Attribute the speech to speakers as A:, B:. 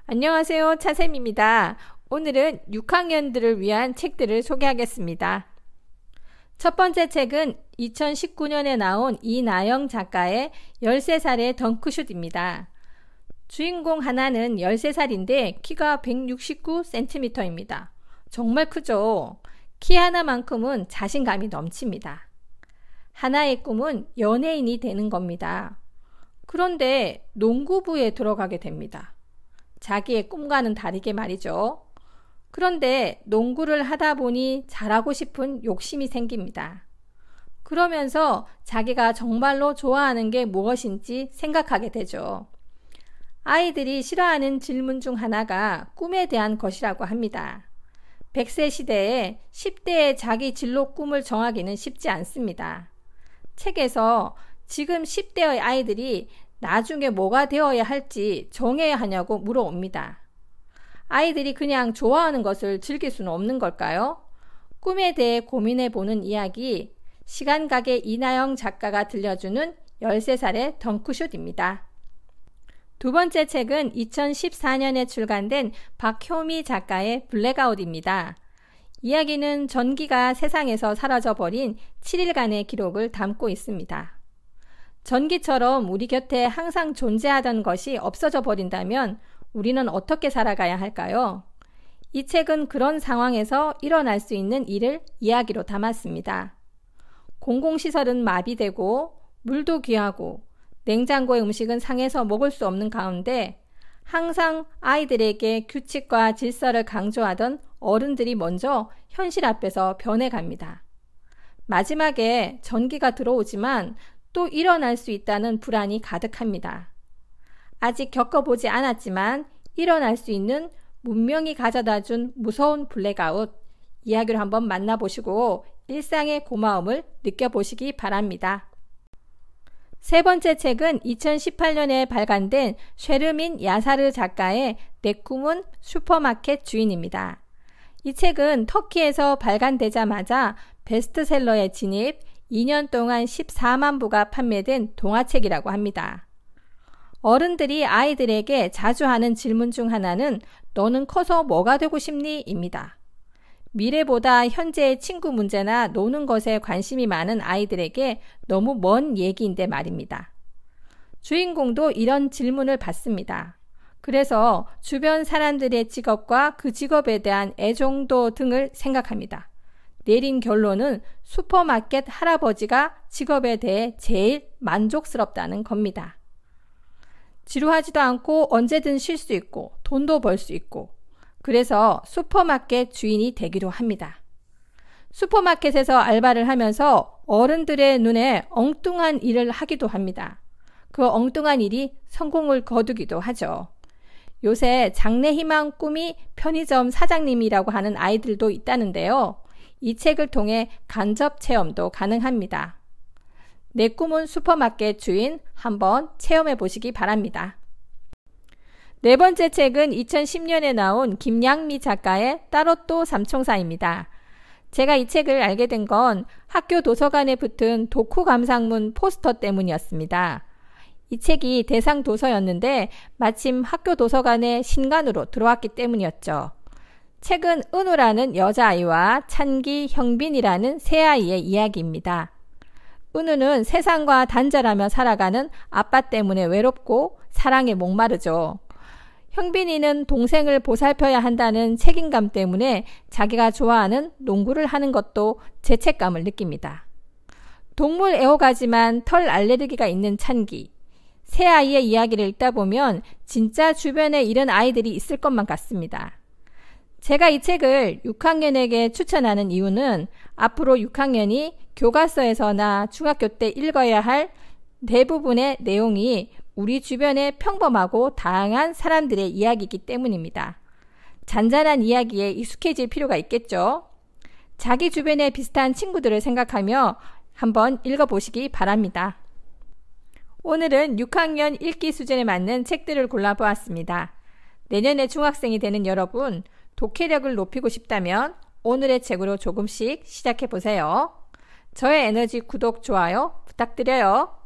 A: 안녕하세요. 차쌤입니다. 오늘은 6학년들을 위한 책들을 소개하겠습니다. 첫 번째 책은 2019년에 나온 이나영 작가의 13살의 덩크슛입니다. 주인공 하나는 13살인데 키가 169cm입니다. 정말 크죠? 키 하나만큼은 자신감이 넘칩니다. 하나의 꿈은 연예인이 되는 겁니다. 그런데 농구부에 들어가게 됩니다. 자기의 꿈과는 다르게 말이죠. 그런데 농구를 하다 보니 잘하고 싶은 욕심이 생깁니다. 그러면서 자기가 정말로 좋아하는 게 무엇인지 생각하게 되죠. 아이들이 싫어하는 질문 중 하나가 꿈에 대한 것이라고 합니다. 100세 시대에 10대의 자기 진로 꿈을 정하기는 쉽지 않습니다. 책에서 지금 10대의 아이들이 나중에 뭐가 되어야 할지 정해야 하냐고 물어옵니다. 아이들이 그냥 좋아하는 것을 즐길 수는 없는 걸까요? 꿈에 대해 고민해보는 이야기, 시간가게 이나영 작가가 들려주는 13살의 덩크슛입니다. 두 번째 책은 2014년에 출간된 박효미 작가의 블랙아웃입니다. 이야기는 전기가 세상에서 사라져버린 7일간의 기록을 담고 있습니다. 전기처럼 우리 곁에 항상 존재하던 것이 없어져 버린다면 우리는 어떻게 살아가야 할까요? 이 책은 그런 상황에서 일어날 수 있는 일을 이야기로 담았습니다. 공공시설은 마비되고 물도 귀하고 냉장고의 음식은 상해서 먹을 수 없는 가운데 항상 아이들에게 규칙과 질서를 강조하던 어른들이 먼저 현실 앞에서 변해갑니다. 마지막에 전기가 들어오지만 또 일어날 수 있다는 불안이 가득합니다. 아직 겪어보지 않았지만 일어날 수 있는 문명이 가져다준 무서운 블랙아웃, 이야기를 한번 만나보시고 일상의 고마움을 느껴보시기 바랍니다. 세 번째 책은 2018년에 발간된 쉐르민 야사르 작가의 내 꿈은 슈퍼마켓 주인입니다. 이 책은 터키에서 발간되자마자 베스트셀러에 진입, 2년 동안 14만 부가 판매된 동화책이라고 합니다. 어른들이 아이들에게 자주 하는 질문 중 하나는 너는 커서 뭐가 되고 싶니? 입니다. 미래보다 현재의 친구 문제나 노는 것에 관심이 많은 아이들에게 너무 먼 얘기인데 말입니다. 주인공도 이런 질문을 받습니다. 그래서 주변 사람들의 직업과 그 직업에 대한 애정도 등을 생각합니다. 내린 결론은 슈퍼마켓 할아버지가 직업에 대해 제일 만족스럽다는 겁니다. 지루하지도 않고 언제든 쉴 수 있고 돈도 벌 수 있고 그래서 슈퍼마켓 주인이 되기로 합니다. 슈퍼마켓에서 알바를 하면서 어른들의 눈에 엉뚱한 일을 하기도 합니다. 그 엉뚱한 일이 성공을 거두기도 하죠. 요새 장래희망 꿈이 편의점 사장님이라고 하는 아이들도 있다는데요. 이 책을 통해 간접 체험도 가능합니다. 내 꿈은 슈퍼마켓 주인 한번 체험해 보시기 바랍니다. 네 번째 책은 2010년에 나온 김양미 작가의 따로또 삼총사입니다. 제가 이 책을 알게 된 건 학교 도서관에 붙은 독후 감상문 포스터 때문이었습니다. 이 책이 대상 도서였는데 마침 학교 도서관에 신간으로 들어왔기 때문이었죠. 책은 은우라는 여자아이와 찬기, 형빈이라는 새아이의 이야기입니다. 은우는 세상과 단절하며 살아가는 아빠 때문에 외롭고 사랑에 목마르죠. 형빈이는 동생을 보살펴야 한다는 책임감 때문에 자기가 좋아하는 농구를 하는 것도 죄책감을 느낍니다. 동물 애호가지만 털 알레르기가 있는 찬기, 새아이의 이야기를 읽다 보면 진짜 주변에 이런 아이들이 있을 것만 같습니다. 제가 이 책을 6학년에게 추천하는 이유는 앞으로 6학년이 교과서에서나 중학교 때 읽어야 할 대부분의 내용이 우리 주변의 평범하고 다양한 사람들의 이야기이기 때문입니다. 잔잔한 이야기에 익숙해질 필요가 있겠죠. 자기 주변에 비슷한 친구들을 생각하며 한번 읽어보시기 바랍니다. 오늘은 6학년 읽기 수준에 맞는 책들을 골라보았습니다. 내년에 중학생이 되는 여러분, 독해력을 높이고 싶다면 오늘의 책으로 조금씩 시작해보세요. 저의 에너지 구독, 좋아요 부탁드려요.